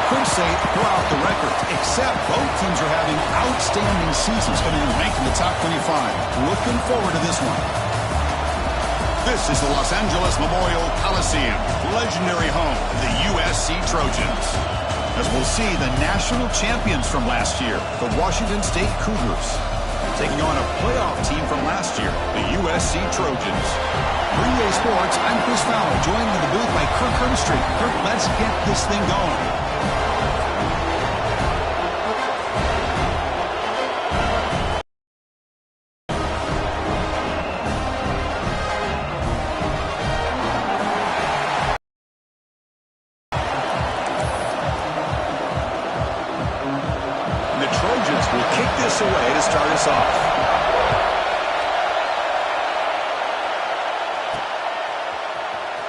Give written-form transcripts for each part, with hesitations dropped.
could say throughout the record, except both teams are having outstanding seasons, coming in ranked in the top 25. Looking forward to this one. This is the Los Angeles Memorial Coliseum, legendary home of the USC Trojans. As we'll see the national champions from last year, the Washington State Cougars, taking on a playoff team from last year, the USC Trojans. For EA Sports, I'm Chris Fowler, joined in the booth by Kirk Herbstreit. Kirk, let's get this thing going. Away to start us off.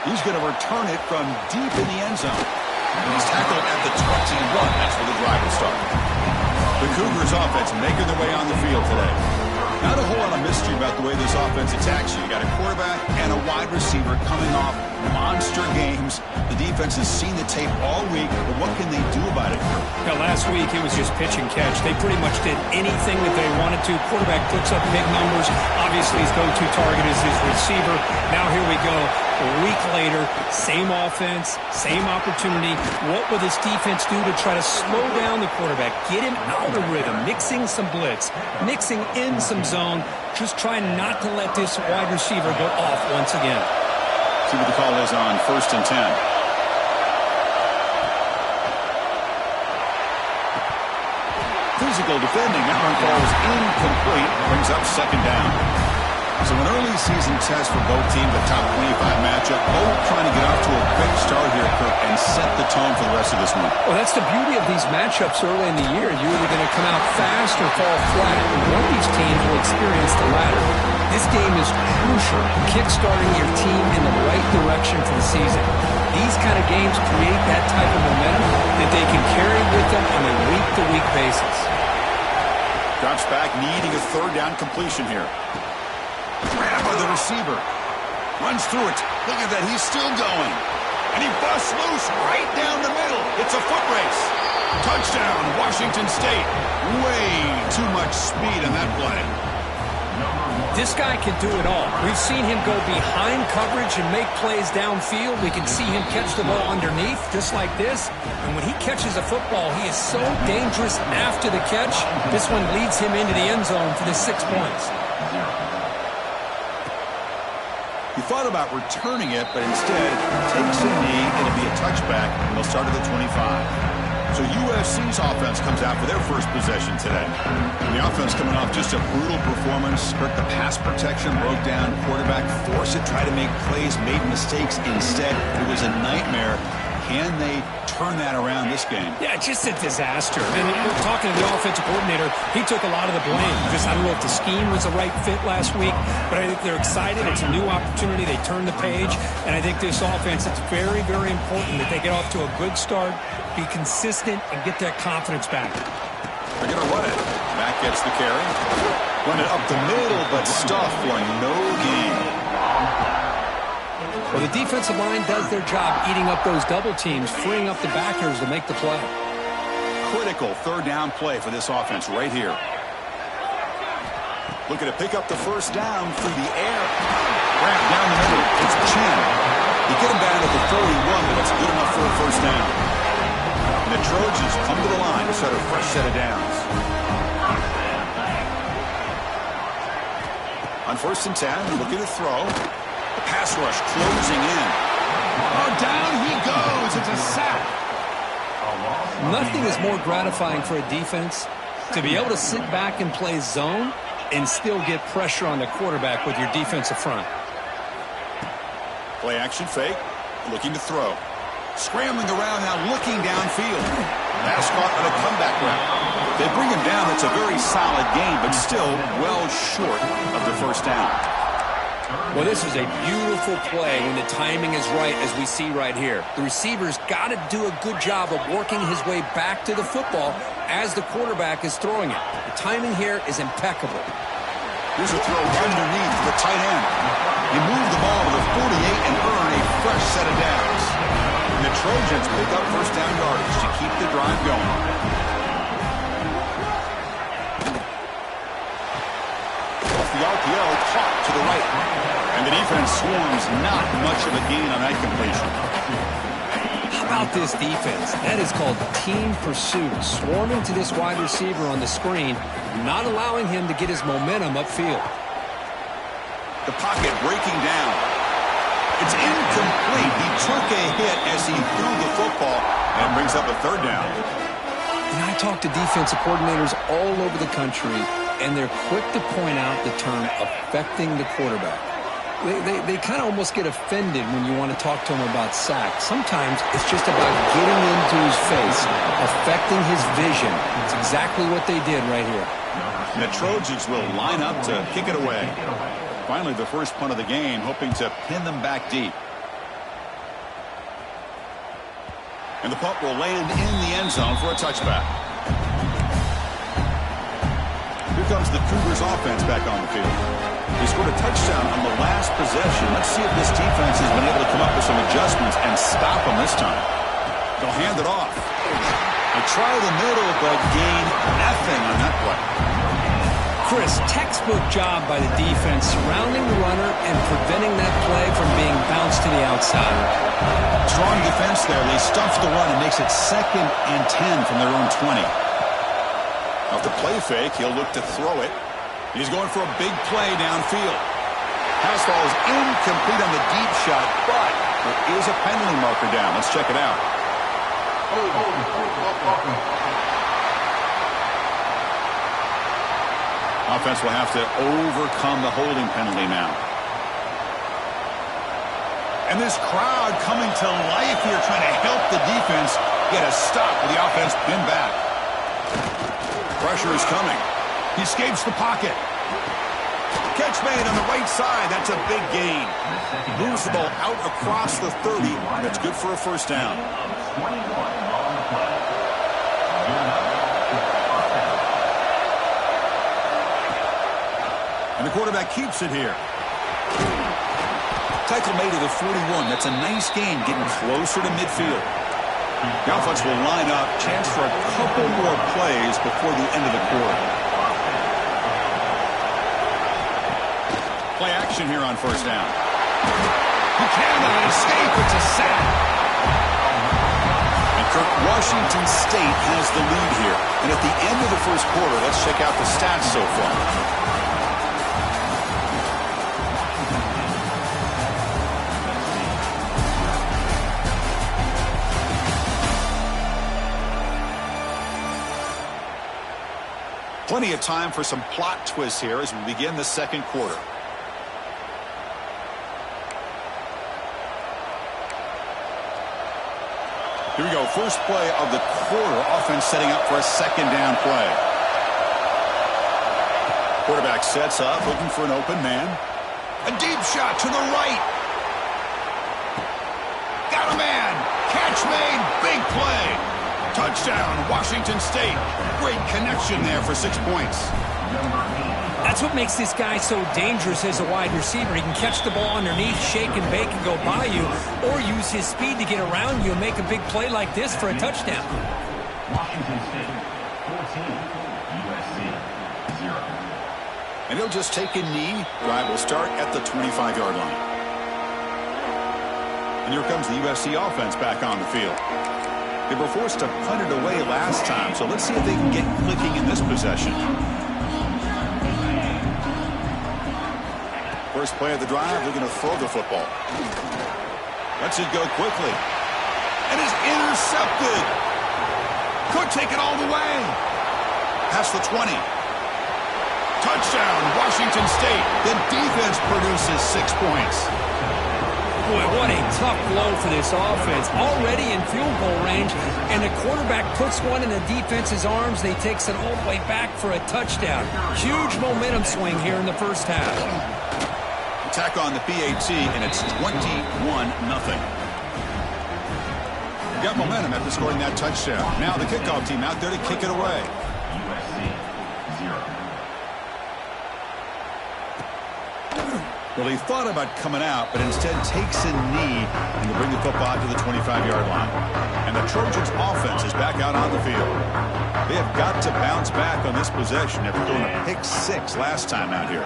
He's going to return it from deep in the end zone. And he's tackled at the 21. That's where the drive will start. The Cougars offense making their way on the field today. Not a whole lot of mystery about the way this offense attacks you. You got a quarterback and a wide receiver coming off monster games. The defense has seen the tape all week, but what can they do about it? Now, last week, it was just pitch and catch. They pretty much did anything that they wanted to. Quarterback puts up big numbers. Obviously, his go-to target is his receiver. Now, here we go. A week later, same offense, same opportunity. What will this defense do to try to slow down the quarterback, get him out of rhythm, mixing some blitz, mixing in some zone, just trying not to let this wide receiver go off once again. See what the call is on 1st and 10. Physical defending. That one falls incomplete. Brings up 2nd down. So an early season test for both teams, a top 25 matchup. Both trying to get off to a quick start here, Kirk, and set the tone for the rest of this one. Well, that's the beauty of these matchups early in the year. You're either going to come out fast or fall flat. One of these teams will experience the latter. This game is crucial, kick-starting your team in the right direction for the season. These kind of games create that type of momentum that they can carry with them on a week-to-week basis. Drops back, needing a 3rd down completion here. Grab by the receiver. Runs through it. Look at that. He's still going. And he busts loose right down the middle. It's a foot race. Touchdown, Washington State. Way too much speed in that play. This guy can do it all. We've seen him go behind coverage and make plays downfield. We can see him catch the ball underneath, just like this. And when he catches a football, he is so dangerous after the catch. This one leads him into the end zone for the 6 points. He thought about returning it, but instead takes a knee. It'll be a touchback, and they'll start at the 25. So USC's offense comes out for their first possession today. And the offense coming off just a brutal performance. Hurt the pass protection, broke down. Quarterback forced it, tried to make plays, made mistakes instead. It was a nightmare. Can they turn that around this game? Yeah, just a disaster. And we're talking to the offensive coordinator. He took a lot of the blame. I don't know if the scheme was the right fit last week, but I think they're excited. It's a new opportunity. They turn the page. And I think this offense, it's very, very important that they get off to a good start, be consistent, and get that confidence back. They're going to run it. Mack gets the carry. Run it up the middle, but stuff for no gain. Well, the defensive line does their job eating up those double teams, freeing up the backers to make the play. Critical 3rd down play for this offense right here. Looking to pick up the 1st down through the air. Wrap down the middle. It's Chen. You get him down at the 41, but that's good enough for a 1st down. And the Trojans come to the line to start a fresh set of downs. On 1st and 10, looking to throw. The pass rush closing in. Oh, down he goes. It's a sack. Nothing is more gratifying for a defense to be able to sit back and play zone and still get pressure on the quarterback with your defensive front. Play action fake. Looking to throw. Scrambling around now, looking downfield. Pass caught on a comeback route. They bring him down. It's a very solid game, but still well short of the 1st down. Well, this is a beautiful play when the timing is right, as we see right here. The receiver's got to do a good job of working his way back to the football as the quarterback is throwing it. The timing here is impeccable. Here's a throw underneath the tight end. You move the ball to the 48 and earn a fresh set of downs. And the Trojans pick up 1st down yardage to keep the drive start going. Off the RPO, caught to the right. And the defense swarms, not much of a gain on that completion. How about this defense? That is called team pursuit. Swarming to this wide receiver on the screen, not allowing him to get his momentum upfield. The pocket breaking down. It's incomplete. He took a hit as he threw the football and brings up a third down. And I talk to defensive coordinators all over the country, and they're quick to point out the term affecting the quarterback. They kind of almost get offended when you want to talk to them about sacks. Sometimes it's just about getting into his face, affecting his vision. It's exactly what they did right here. And the Trojans will line up to kick it away. Finally, the first punt of the game, hoping to pin them back deep. And the punt will land in the end zone for a touchback. Here comes the Cougars offense back on the field. They scored a touchdown on the last possession. Let's see if this defense has been able to come up with some adjustments and stop them this time. They'll hand it off. They try the middle, but gain nothing on that play. Chris, textbook job by the defense surrounding the runner and preventing that play from being bounced to the outside. Strong defense there. They stuff the run and makes it 2nd and 10 from their own 20. Off the play fake, he'll look to throw it. He's going for a big play downfield. Pass ball is incomplete on the deep shot, but there is a penalty marker down. Let's check it out. Offense will have to overcome the holding penalty now. And this crowd coming to life here, trying to help the defense get a stop with the offense pinned back. Pressure is coming. He escapes the pocket. Catch made on the right side. That's a big gain. Moves the ball out across the 30. That's good for a first down. And the quarterback keeps it here. Tackle made to the 41. That's a nice gain, getting closer to midfield. The offense will line up. Chance for a couple more plays before the end of the quarter. Play action here on first down. Buchanan escape. It's a sack. And Kirk, Washington State has the lead here. And at the end of the first quarter, let's check out the stats so far. Plenty of time for some plot twists here as we begin the second quarter. Here we go. First play of the quarter. Offense setting up for a second down play. Quarterback sets up, looking for an open man. A deep shot to the right. Got a man. Catch made. Big play. Touchdown, Washington State. Great connection there for 6 points. That's what makes this guy so dangerous as a wide receiver. He can catch the ball underneath, shake and bake and go by you, or use his speed to get around you and make a big play like this for a touchdown. Washington State, 14, USC, 0. And he'll just take a knee. Drive will start at the 25-yard line. And here comes the USC offense back on the field. They were forced to punt it away last time, so let's see if they can get clicking in this possession. First play of the drive, they're going to throw the football. Lets it go quickly. And is intercepted. Could take it all the way. Past the 20. Touchdown, Washington State. The defense produces 6 points. Boy, what a tough blow for this offense. Already in field goal range, and the quarterback puts one in the defense's arms. They takes it all the way back for a touchdown. Huge momentum swing here in the first half. Attack on the PAT, and it's 21-0. Got momentum after scoring that touchdown. Now the kickoff team out there to kick it away. USC, 0. Well, he thought about coming out, but instead takes a knee and will bring the football out to the 25-yard line. And the Trojans' offense is back out on the field. They have got to bounce back on this possession after throwing a pick 6 last time out here.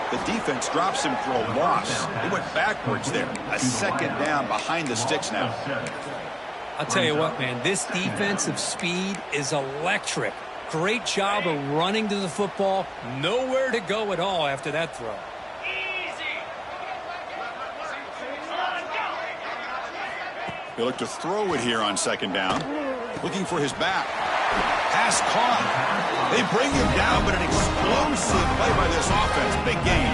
The defense drops him for a loss. He went backwards there. A second down behind the sticks now. I'll tell you what, man, this defensive speed is electric. Great job of running to the football. Nowhere to go at all after that throw. He'll look to throw it here on second down. Looking for his back. Pass caught. They bring him down, but an explosive play by this offense. Big gain.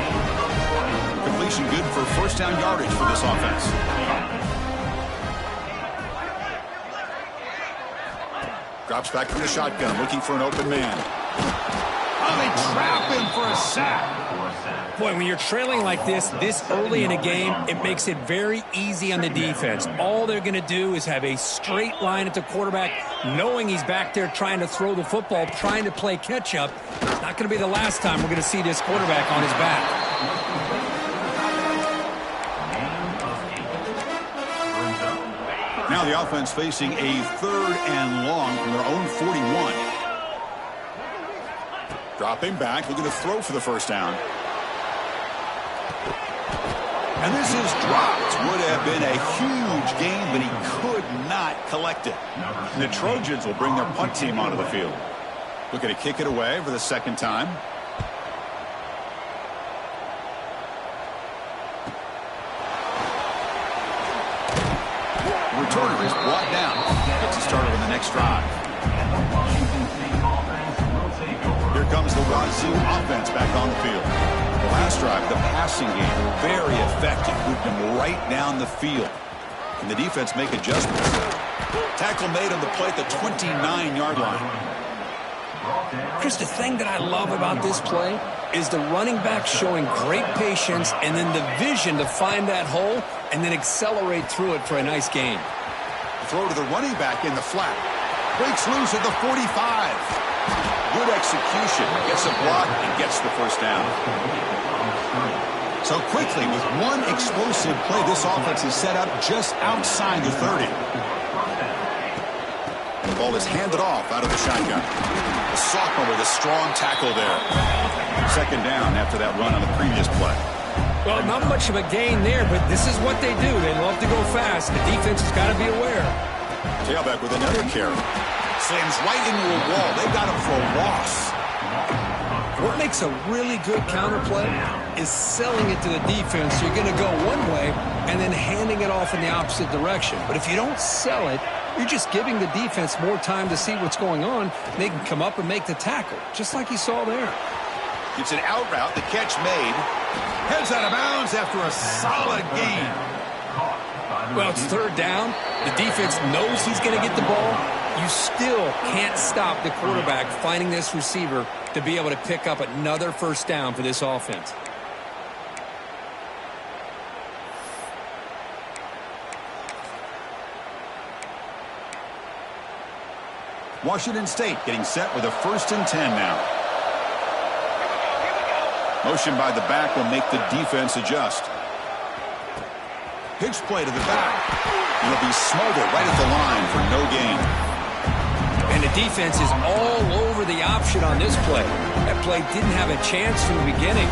Completion good for first down yardage for this offense. Drops back from the shotgun, looking for an open man. Oh, they trap him for a sack. Boy, when you're trailing like this early in a game, it makes it very easy on the defense. All they're going to do is have a straight line at the quarterback, knowing he's back there trying to throw the football, trying to play catch-up. It's not going to be the last time we're going to see this quarterback on his back. Now the offense facing a 3rd and long from their own 41. Dropping back, looking to throw for the first down. And this is dropped. Would have been a huge gain, but he could not collect it. And the Trojans will bring their punt team onto the field. Looking to kick it away for the second time. Returner is brought down. Gets it started on the next drive. Here comes the Wazoo offense back on the field. The last drive, the passing game, very effective. Moved them right down the field. And the defense make adjustments. Tackle made on the play at the 29-yard line. Chris, the thing that I love about this play is the running back showing great patience and then the vision to find that hole and then accelerate through it for a nice gain. Throw to the running back in the flat. Breaks loose at the 45. Good execution. Gets a block and gets the first down. So quickly, with one explosive play, this offense is set up just outside the 30. The ball is handed off out of the shotgun. The sophomore with a strong tackle there. Second down after that run on the previous play. Well, not much of a gain there, but this is what they do. They love to go fast. The defense has got to be aware. Tailback with another carry. Slams right into a wall. They got him for a loss. What makes a really good counterplay is selling it to the defense. You're going to go one way and then handing it off in the opposite direction. But if you don't sell it, you're just giving the defense more time to see what's going on. They can come up and make the tackle, just like you saw there. It's an out route. The catch made. Heads out of bounds after a solid gain. Well, it's third down. The defense knows he's going to get the ball. You still can't stop the quarterback finding this receiver to be able to pick up another first down for this offense. Washington State getting set with a 1st and 10 now. Motion by the back will make the defense adjust. Pitch play to the back. It'll be smothered right at the line for no gain. And the defense is all over the option on this play. That play didn't have a chance from the beginning.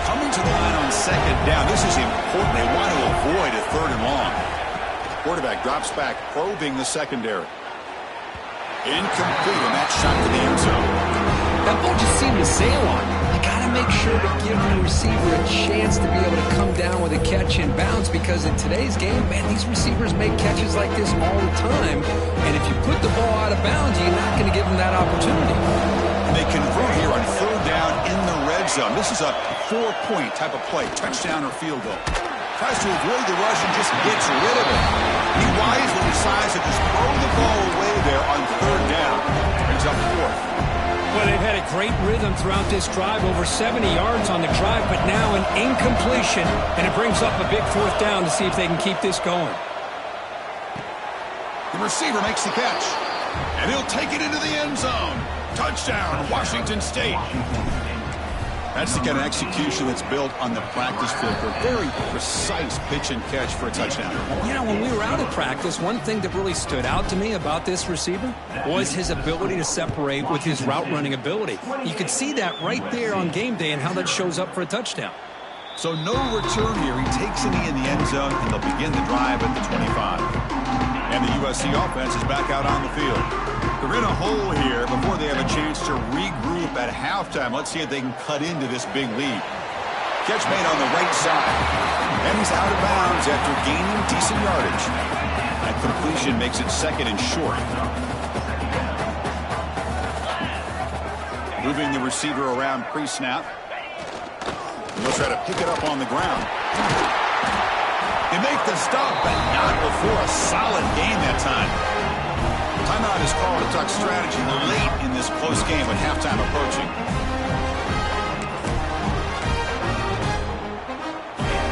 Coming to the line on second down. This is important. They want to avoid a 3rd and long. Quarterback drops back, probing the secondary. Incomplete, and that shot to the end zone. That ball just seemed to sail on. You got to make sure to give the receiver a chance to be able to come down with a catch and bounce, because in today's game, man, these receivers make catches like this all the time. And if you put the ball out of bounds, you're not going to give them that opportunity. And they convert here on 3rd down in the red zone. This is a 4-point type of play, touchdown or field goal. Tries to avoid the rush and just gets rid of it. He wisely decides to just throw the ball away there on 3rd down. Brings up 4th. Well, they've had a great rhythm throughout this drive, over 70 yards on the drive, but now an incompletion, and it brings up a big 4th down to see if they can keep this going. The receiver makes the catch. And he'll take it into the end zone. Touchdown, Washington State. That's the kind of execution that's built on the practice field for a very precise pitch and catch for a touchdown. You know, when we were out of practice, one thing that really stood out to me about this receiver was his ability to separate with his route running ability. You could see that right there on game day and how that shows up for a touchdown. So no return here. He takes a knee in the end zone, and they'll begin the drive at the 25. And the USC offense is back out on the field. They're in a hole here before they have a chance to regroup at halftime. Let's see if they can cut into this big lead. Catch made on the right side. And he's out of bounds after gaining decent yardage. That completion makes it second and short. Moving the receiver around pre-snap. They'll try to pick it up on the ground. They make the stop, but not before a solid gain that time. Timeout is called to talk strategy late in this close game with halftime approaching.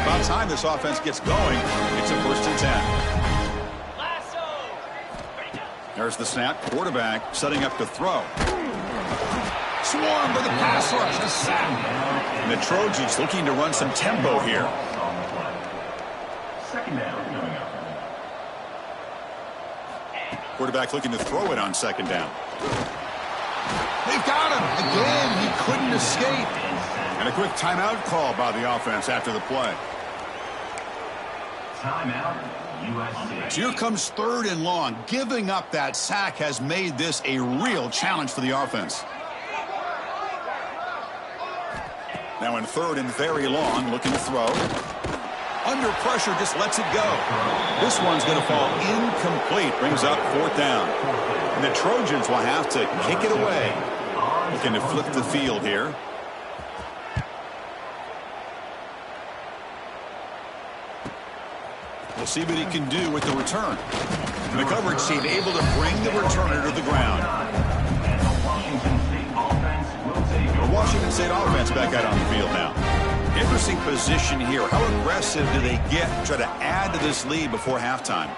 About time this offense gets going. It's a 1st and 10. There's the snap. Quarterback setting up to throw. Swarm with the pass rush. A sack. And the Trojans looking to run some tempo here. Second down coming up. Quarterback looking to throw it on second down. They've got him. Again, he couldn't escape. And a quick timeout call by the offense after the play. Timeout, USC. So here comes 3rd and long. Giving up that sack has made this a real challenge for the offense. Now in 3rd and very long, looking to throw. Under pressure, just lets it go. This one's going to fall incomplete. Brings up 4th down. And the Trojans will have to kick it away. Looking to flip the field here. We'll see what he can do with the return. And the coverage team able to bring the returner to the ground. The Washington State offense back out on the field now. Interesting position here. How aggressive do they get to try to add to this lead before halftime?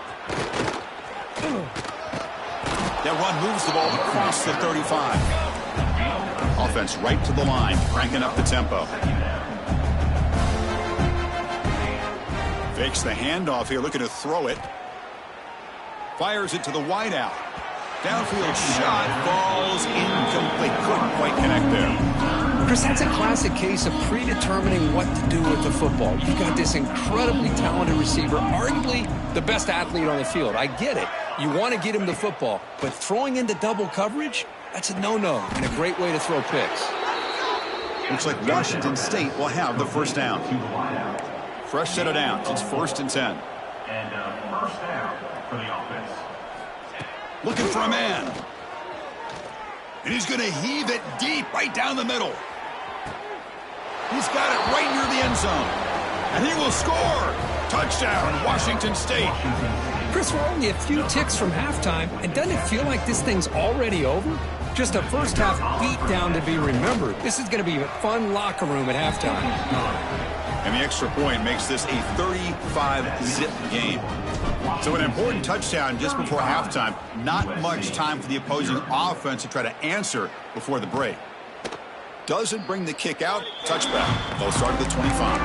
That run moves the ball across the 35. Offense right to the line, cranking up the tempo. Fakes the handoff here, looking to throw it. Fires it to the wideout. Downfield shot falls incomplete. Couldn't quite connect there. Chris, that's a classic case of predetermining what to do with the football. You've got this incredibly talented receiver, arguably the best athlete on the field. I get it. You want to get him the football, but throwing into double coverage, that's a no-no and a great way to throw picks. Looks like Washington State will have the 1st down. Fresh set of downs. It's 1st and 10. And 1st down for the offense. Looking for a man. And he's going to heave it deep right down the middle. He's got it right near the end zone. And he will score. Touchdown, Washington State. Chris, we're only a few ticks from halftime, and doesn't it feel like this thing's already over? Just a first half beatdown to be remembered. This is going to be a fun locker room at halftime. And the extra point makes this a 35-zip game. So an important touchdown just before halftime. Not much time for the opposing offense to try to answer before the break. Doesn't bring the kick out. Touchback. They'll start at the 25.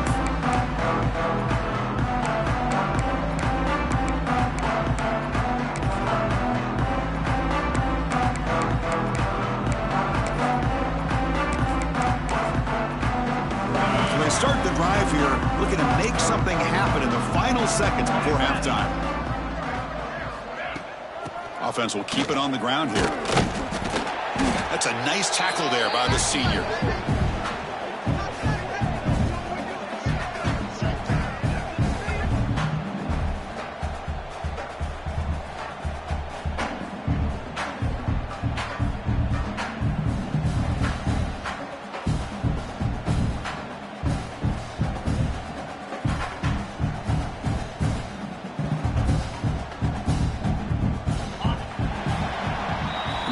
Start the drive here, looking to make something happen in the final seconds before halftime. Offense will keep it on the ground here. That's a nice tackle there by the senior.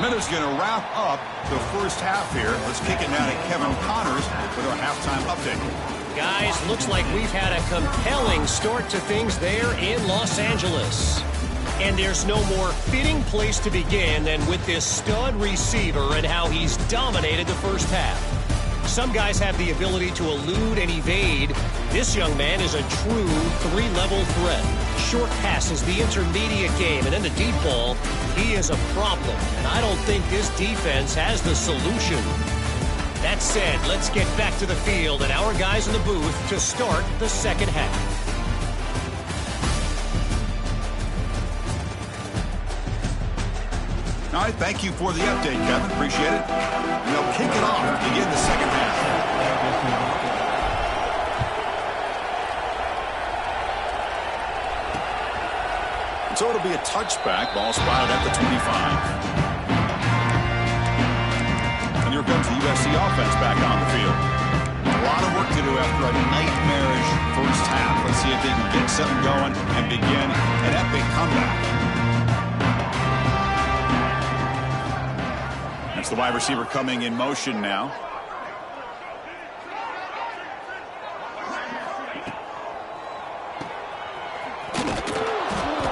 Is going to wrap up the first half here. Let's kick it now to Kevin Connors with our halftime update. Guys, looks like we've had a compelling start to things there in Los Angeles. And there's no more fitting place to begin than with this stud receiver and how he's dominated the first half. Some guys have the ability to elude and evade. This young man is a true three-level threat. Short passes, the intermediate game, and then the deep ball. He is a problem, and I don't think this defense has the solution. That said, let's get back to the field and our guys in the booth to start the second half. All right, thank you for the update, Kevin. Appreciate it. And they'll kick it off to begin the second half. And so it'll be a touchback. Ball spotted at the 25. And here comes the USC offense back on the field. A lot of work to do after a nightmarish first half. Let's see if they can get something going and begin an epic comeback. That's the wide receiver coming in motion now.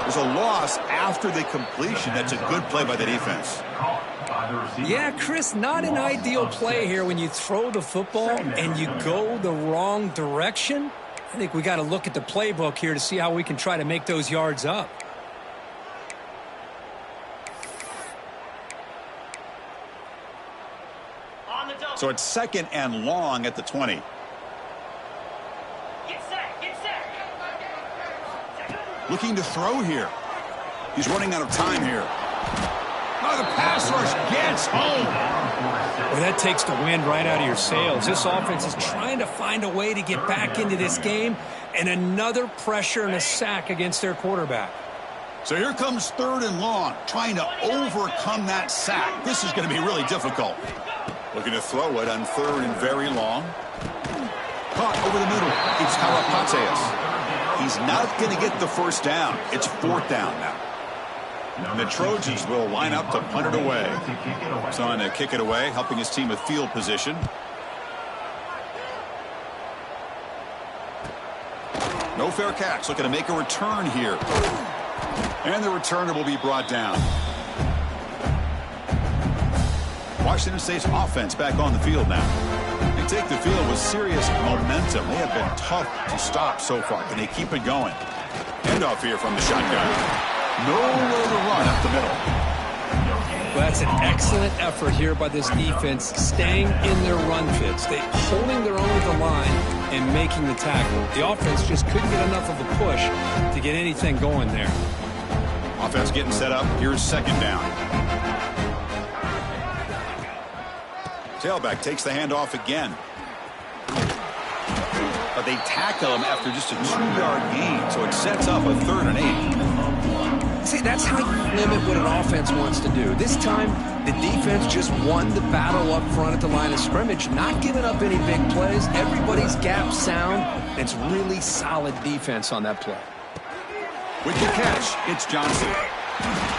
There's a loss after the completion. That's a good play by the defense. Yeah, Chris, not an ideal play here when you throw the football and you go the wrong direction. I think we got to look at the playbook here to see how we can try to make those yards up. So it's second and long at the 20. Get set, get set. Looking to throw here. He's running out of time here. Oh, the pass rush gets home. Well, that takes the wind right out of your sails. This offense is trying to find a way to get back into this game, and another pressure and a sack against their quarterback. So here comes third and long, trying to overcome that sack. This is going to be really difficult. Looking to throw it on third and very long. Caught over the middle. It's Karapateas. He's not going to get the first down. It's fourth down now. And the Trojans will line up to punt it away. So on to kick it away, helping his team with field position. No fair catch. Looking to make a return here. And the returner will be brought down. Washington State's offense back on the field now. They take the field with serious momentum. They have been tough to stop so far. Can they keep it going? Handoff here from the shotgun. Nowhere to run up the middle. Well, that's an excellent effort here by this defense, staying in their run fits. They holding their own at the line and making the tackle. The offense just couldn't get enough of a push to get anything going there. Offense getting set up. Here's second down. Tailback takes the handoff again. But they tackle him after just a 2-yard gain, so it sets up a 3rd and 8. See, that's how you limit what an offense wants to do. This time, the defense just won the battle up front at the line of scrimmage, not giving up any big plays. Everybody's gap sound. It's really solid defense on that play. With the catch, it's Johnson.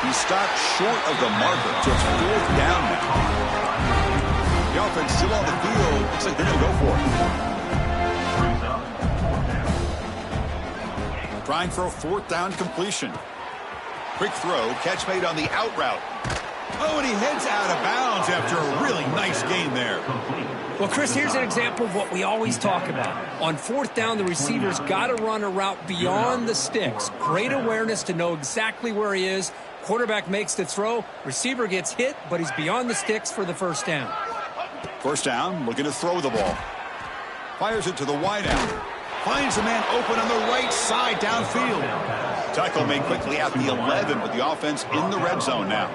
He stopped short of the marker, so it's fourth down now. The offense still on the field. Looks like they're going to go for it. Trying for a fourth down completion. Quick throw, catch made on the out route. Oh, and he heads out of bounds after a really nice gain there. Well, Chris, here's an example of what we always talk about. On fourth down, the receiver's got to run a route beyond the sticks. Great awareness to know exactly where he is. Quarterback makes the throw. Receiver gets hit, but he's beyond the sticks for the first down. First down, looking to throw the ball. Fires it to the wideout. Finds a man open on the right side downfield. Tackle made quickly at the 11, but the offense in the red zone now.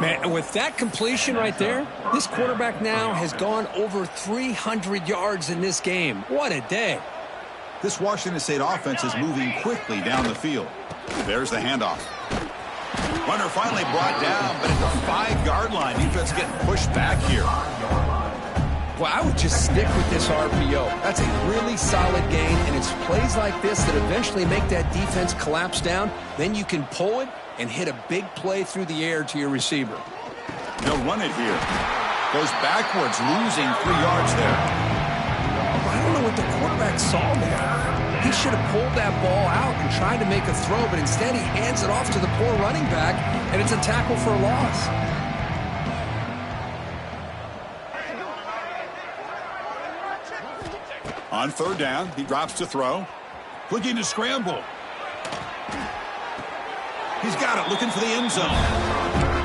Man, with that completion right there, this quarterback now has gone over 300 yards in this game. What a day. This Washington State offense is moving quickly down the field. There's the handoff. Runner finally brought down, but at the 5-yard line, defense getting pushed back here. Well, I would just stick with this RPO. That's a really solid gain, and it's plays like this that eventually make that defense collapse down. Then you can pull it and hit a big play through the air to your receiver. They'll run it here. Goes backwards, losing 3 yards there. I don't know what the quarterback saw there. He should have pulled that ball out and tried to make a throw, but instead he hands it off to the poor running back, and it's a tackle for a loss. On third down, he drops to throw. Looking to scramble. He's got it, looking for the end zone.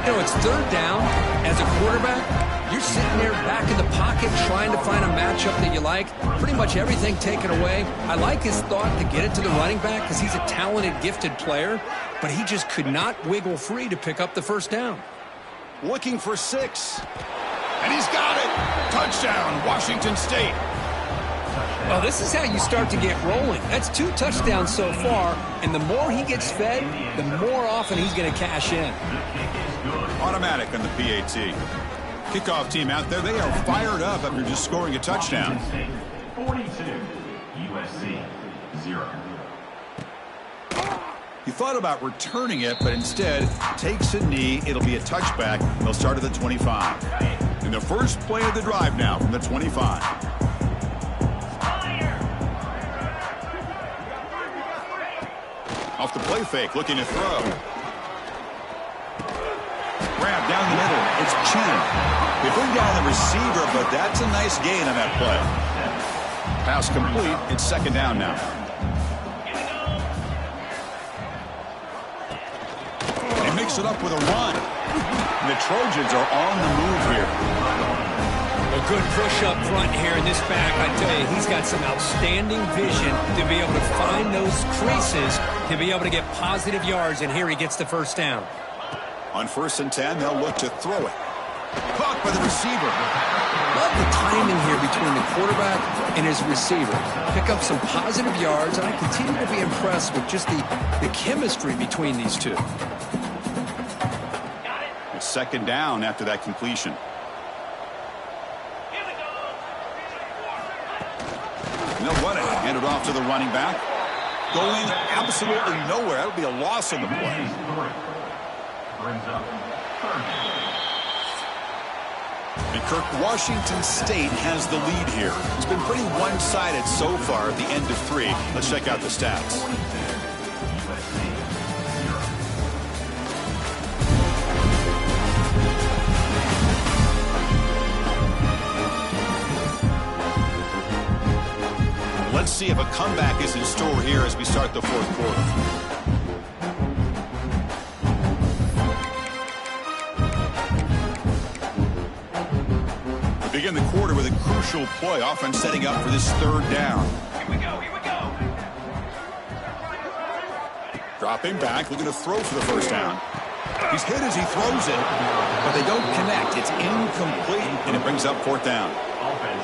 You know, it's third down. As a quarterback, you're sitting there back in the pocket trying to find a matchup that you like. Pretty much everything taken away. I like his thought to get it to the running back because he's a talented, gifted player, but he just could not wiggle free to pick up the first down. Looking for 6. And he's got it. Touchdown, Washington State. Well, this is how you start to get rolling. That's 2 touchdowns so far, and the more he gets fed, the more often he's going to cash in. Automatic on the PAT. Kickoff team out there, they are fired up after just scoring a touchdown. 42, USC 0. He thought about returning it, but instead takes a knee. It'll be a touchback. They'll start at the 25. And the first play of the drive now from the 25. Off the play fake, looking to throw. Grab down the middle. It's Chen. They bring down the receiver, but that's a nice gain on that play. Pass complete. It's second down now. They mix it up with a run. And the Trojans are on the move here. A good push up front here in this back. I tell you, he's got some outstanding vision to be able to find those creases, to be able to get positive yards, and here he gets the first down. On 1st and 10, they'll look to throw it. Caught by the receiver. Love the timing here between the quarterback and his receiver. Pick up some positive yards, and I continue to be impressed with just the chemistry between these two. It's second down after that completion. And they'll run it. Hand it off to the running back. Going absolutely nowhere. That'll be a loss on the play. And Kirk, Washington State has the lead here. It's been pretty one-sided so far at the end of 3. Let's check out the stats. Let's see if a comeback is in store here as we start the 4th quarter. Begin the quarter with a crucial play. Offense setting up for this third down. Here we go, here we go. Dropping back, looking to throw for the first down. He's hit as he throws it, but they don't connect. It's incomplete, and it brings up 4th down.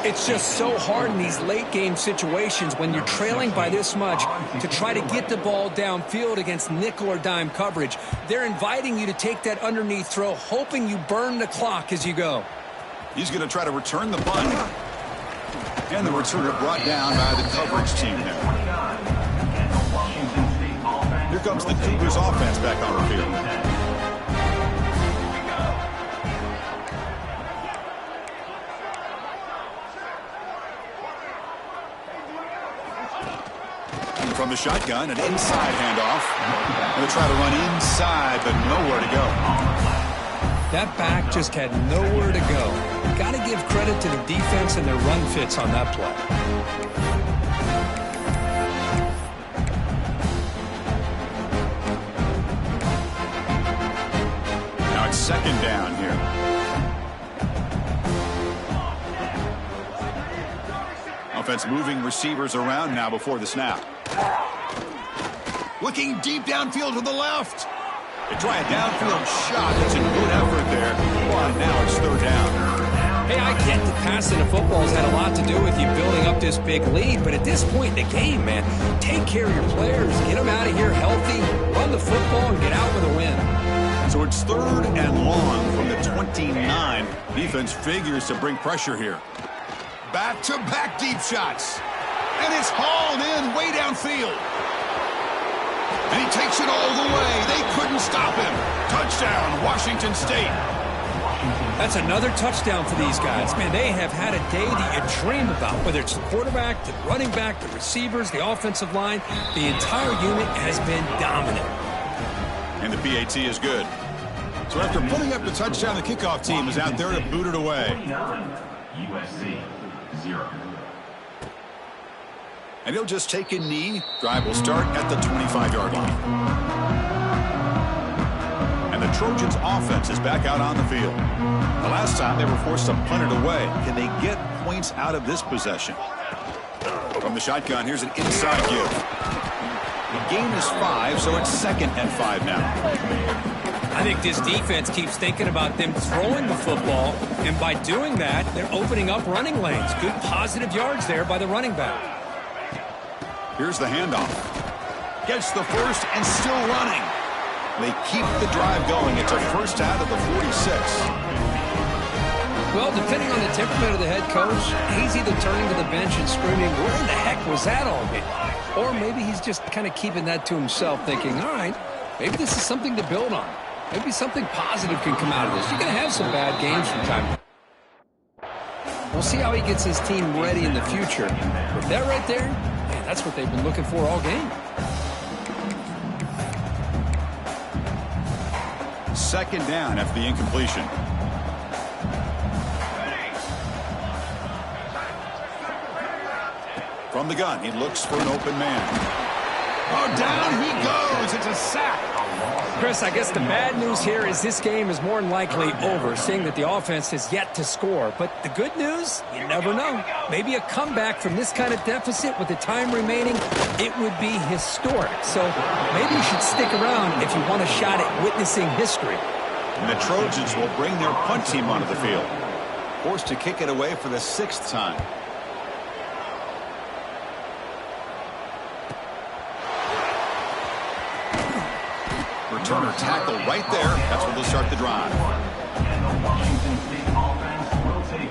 It's just so hard in these late-game situations when you're trailing by this much to try to get the ball downfield against nickel or dime coverage. They're inviting you to take that underneath throw, hoping you burn the clock as you go. He's going to try to return the punt. And the returner brought down by the coverage team there. Here comes the Cougars offense back on the field. From the shotgun, an inside handoff. Going to try to run inside, but nowhere to go. That back just had nowhere to go. Got to give credit to the defense and their run fits on that play. Now it's second down here. Offense moving receivers around now before the snap. Looking deep downfield to the left. They try a downfield shot. That's a good effort there. But now it's third down. Hey, I get that passing the football has had a lot to do with you building up this big lead, but at this point in the game, man, take care of your players. Get them out of here healthy, run the football, and get out with a win. So it's third and long from the 29. Defense figures to bring pressure here. Back-to-back deep shots. And it's hauled in way downfield. And he takes it all the way. They couldn't stop him. Touchdown, Washington State. That's another touchdown for these guys. Man, they have had a day that you dream about, whether it's the quarterback, the running back, the receivers, the offensive line. The entire unit has been dominant. And the PAT is good. So after putting up the touchdown, the kickoff team is out there to boot it away. USC 0. And he'll just take a knee. Drive will start at the 25-yard line. And the Trojans offense is back out on the field. The last time they were forced to punt it away. Can they get points out of this possession? From the shotgun, here's an inside give. The gain is 5, so it's 2nd and 5 now. I think this defense keeps thinking about them throwing the football, and by doing that, they're opening up running lanes. Good positive yards there by the running back. Here's the handoff. Gets the first and still running. They keep the drive going. It's a first out of the 46. Well, depending on the temperament of the head coach, he's either turning to the bench and screaming, where in the heck was that all been? Or maybe he's just kind of keeping that to himself, thinking, all right, maybe this is something to build on. Maybe something positive can come out of this. You're going to have some bad games from time to time. We'll see how he gets his team ready in the future. But that right there, man, that's what they've been looking for all game. Second down after the incompletion. From the gun, he looks for an open man. Oh, down he goes. It's a sack. Chris, I guess the bad news here is this game is more than likely over, seeing that the offense has yet to score. But the good news, you never know. Maybe a comeback from this kind of deficit with the time remaining, it would be historic. So maybe you should stick around if you want a shot at witnessing history. And the Trojans will bring their punt team onto the field. Forced to kick it away for the 6th time. Returner tackle right there. That's where they'll start the drive.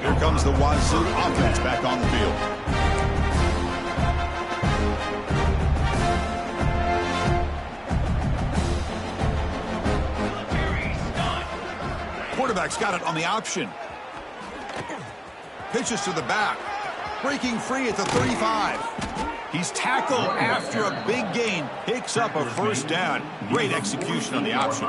Here comes the Wazoo offense back on the field. Quarterback's got it on the option. Pitches to the back. Breaking free at the 35. He's tackled after a big gain. Picks up a first down. Great execution on the option.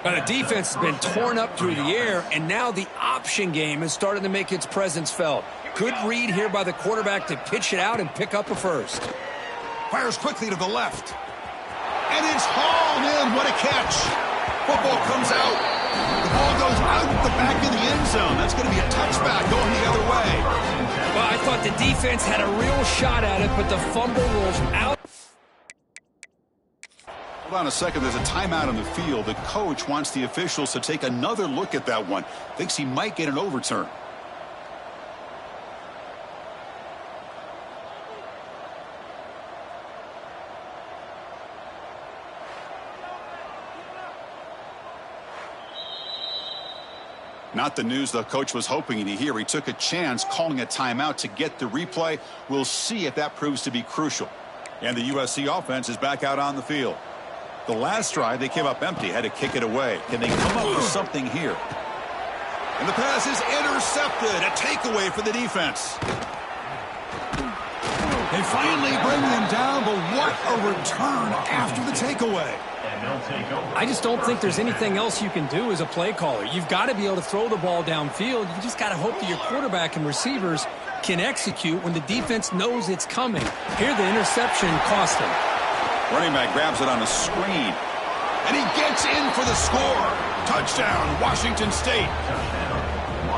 Now, the defense has been torn up through the air, and now the option game is starting to make its presence felt. Good read here by the quarterback to pitch it out and pick up a first. Fires quickly to the left. And it's hauled in. What a catch. Football comes out. The ball goes out the back of the end zone. That's going to be a touchback going the other way. Well, I thought the defense had a real shot at it, but the fumble rolls out. Hold on a second. There's a timeout on the field. The coach wants the officials to take another look at that one. Thinks he might get an overturn. Not the news the coach was hoping to hear. He took a chance calling a timeout to get the replay. We'll see if that proves to be crucial. And the USC offense is back out on the field. The last drive, they came up empty, had to kick it away. Can they come up with something here? And the pass is intercepted. A takeaway for the defense. They finally bring them down, but what a return after the takeaway. I just don't think there's anything else you can do as a play caller. You've got to be able to throw the ball downfield. You just got to hope that your quarterback and receivers can execute when the defense knows it's coming. Here, the interception cost him. Running back grabs it on a screen. And he gets in for the score. Touchdown, Washington State.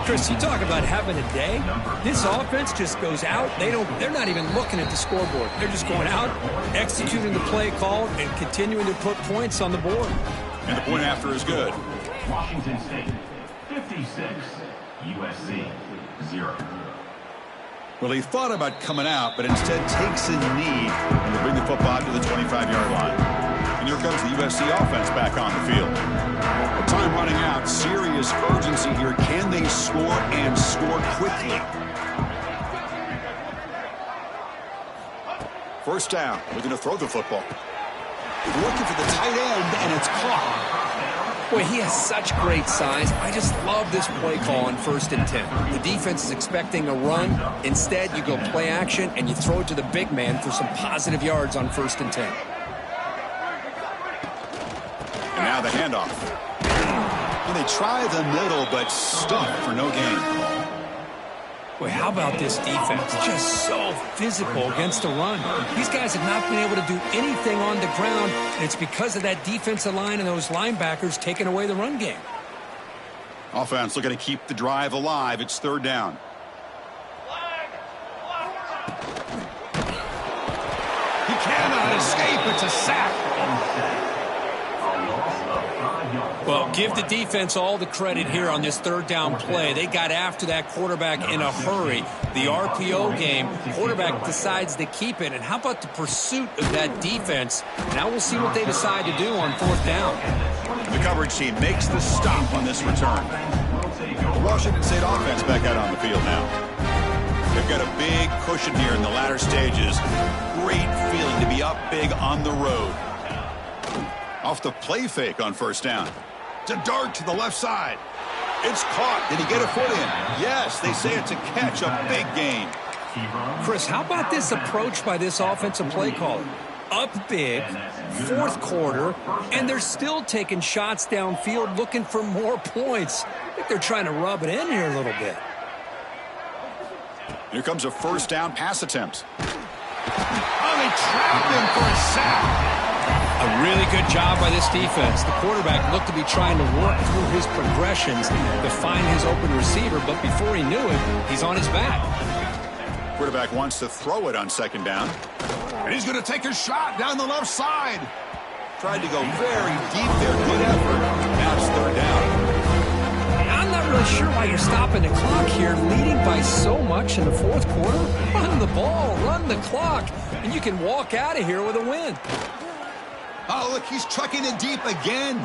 Chris, you talk about having a day. This offense just goes out. They're not even looking at the scoreboard. They're just going out, executing the play call, and continuing to put points on the board. And the point after is good. Washington State 56, USC 0. Well, he thought about coming out, but instead takes a knee and they bring the football to the 25-yard line. And here comes the USC offense back on the field. With time running out, serious urgency here. Can they score and score quickly? First down. We're going to throw the football. Looking for the tight end, and it's caught. Boy, he has such great size. I just love this play call on 1st and 10. The defense is expecting a run. Instead, you go play action, and you throw it to the big man for some positive yards on 1st and 10. And now the handoff. And they try the middle, but stuck for no gain. Boy, how about this defense? Just so physical against the run. These guys have not been able to do anything on the ground, and it's because of that defensive line and those linebackers taking away the run game. Offense looking to keep the drive alive. It's 3rd down. He cannot escape. It's a sack. Well, give the defense all the credit here on this 3rd down play. They got after that quarterback in a hurry. The RPO game, quarterback decides to keep it. And how about the pursuit of that defense? Now we'll see what they decide to do on 4th down. The coverage team makes the stop on this return. The Washington State offense back out on the field now. They've got a big cushion here in the latter stages. Great feeling to be up big on the road. Off the play fake on 1st down. It's a dart to the left side. It's caught. Did he get a foot in? Yes, they say it's a catch, a big gain. Chris, how about this approach by this offensive play caller? Up big, 4th quarter, and they're still taking shots downfield looking for more points. I think they're trying to rub it in here a little bit. Here comes a 1st down pass attempt. Oh, they trapped him for a sack. A really good job by this defense. The quarterback looked to be trying to work through his progressions to find his open receiver, but before he knew it, he's on his back. Quarterback wants to throw it on 2nd down. And he's going to take a shot down the left side. Tried to go very deep there. Good effort. Now it's 3rd down. I'm not really sure why you're stopping the clock here, leading by so much in the 4th quarter. Run the ball, run the clock, and you can walk out of here with a win. Oh, look, he's trucking it deep again.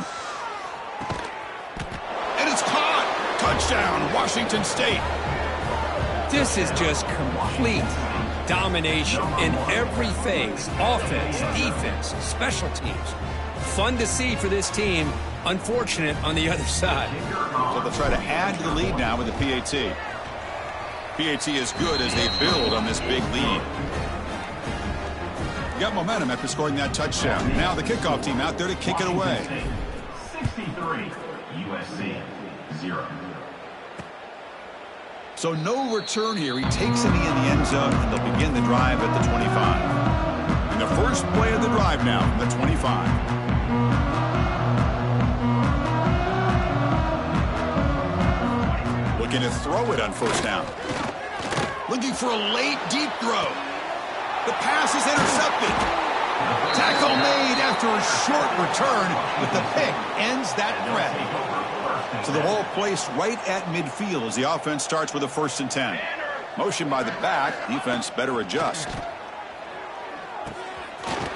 And it's caught. Touchdown, Washington State. This is just complete domination in every phase. Offense, defense, special teams. Fun to see for this team. Unfortunate on the other side. So they'll try to add to the lead now with the PAT. PAT is good as they build on this big lead. Got momentum after scoring that touchdown. Now the kickoff team out there to kick it away. 63, USC 0. So no return here. He takes a knee in the end zone, and they'll begin the drive at the 25. And the first play of the drive now from the 25. Looking to throw it on 1st down. Looking for a late, deep throw. The pass is intercepted. Tackle made after a short return, but the pick ends that threat. So the ball placed right at midfield as the offense starts with a 1st and 10. Motion by the back. Defense better adjust.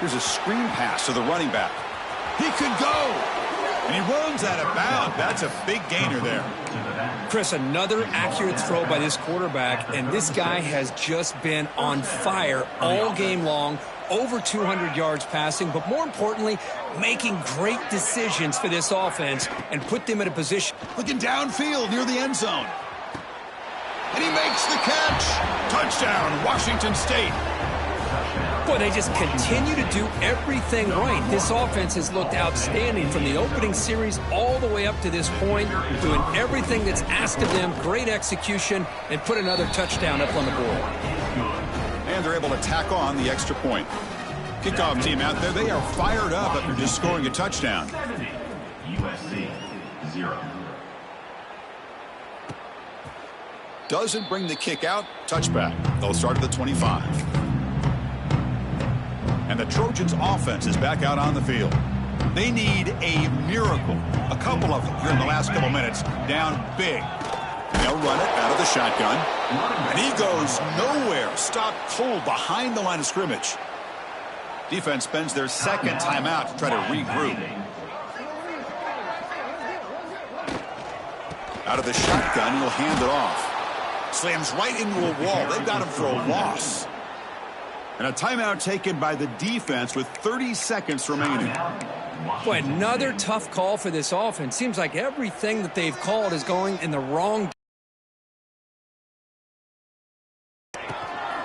Here's a screen pass to the running back. He could go. And he runs out of bounds. That's a big gainer there. Chris, another accurate throw by this quarterback, and this guy has just been on fire all game long. Over 200 yards passing, but more importantly, making great decisions for this offense and put them in a position. Looking downfield near the end zone. And he makes the catch. Touchdown, Washington State. Boy, they just continue to do everything right. This offense has looked outstanding from the opening series all the way up to this point, doing everything that's asked of them, great execution, and put another touchdown up on the board. And they're able to tack on the extra point. Kickoff team out there, they are fired up after just scoring a touchdown. 70, USC 0. Doesn't bring the kick out, touchback. They'll start at the 25. And the Trojans offense is back out on the field. They need a miracle. A couple of them here in the last couple minutes, down big. And they'll run it out of the shotgun. And he goes nowhere. Stopped cold behind the line of scrimmage. Defense spends their 2nd timeout to try to regroup. Out of the shotgun, he'll hand it off. Slams right into a wall. They've got him for a loss. And a timeout taken by the defense with 30 seconds remaining. Boy, another tough call for this offense. Seems like everything that they've called is going in the wrong.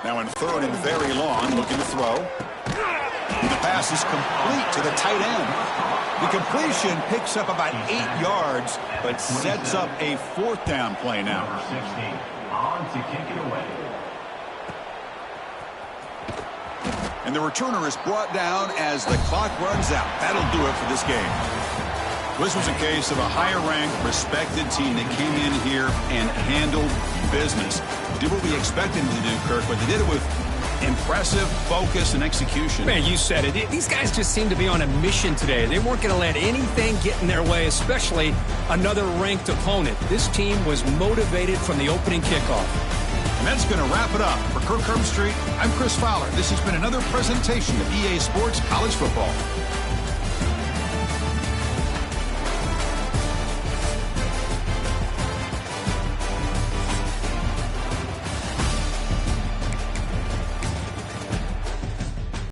Now in third and very long, looking to throw. The pass is complete to the tight end. The completion picks up about 8 yards, but sets up a fourth down play now. Number 16 on to kick it away. And the returner is brought down as the clock runs out. That'll do it for this game. This was a case of a higher-ranked, respected team that came in here and handled business. Did what we expected them to do, Kirk, but they did it with impressive focus and execution. Man, you said it. These guys just seem to be on a mission today. They weren't going to let anything get in their way, especially another ranked opponent. This team was motivated from the opening kickoff. And that's going to wrap it up. For Kirk Herbstreit, I'm Chris Fowler. This has been another presentation of EA Sports College Football.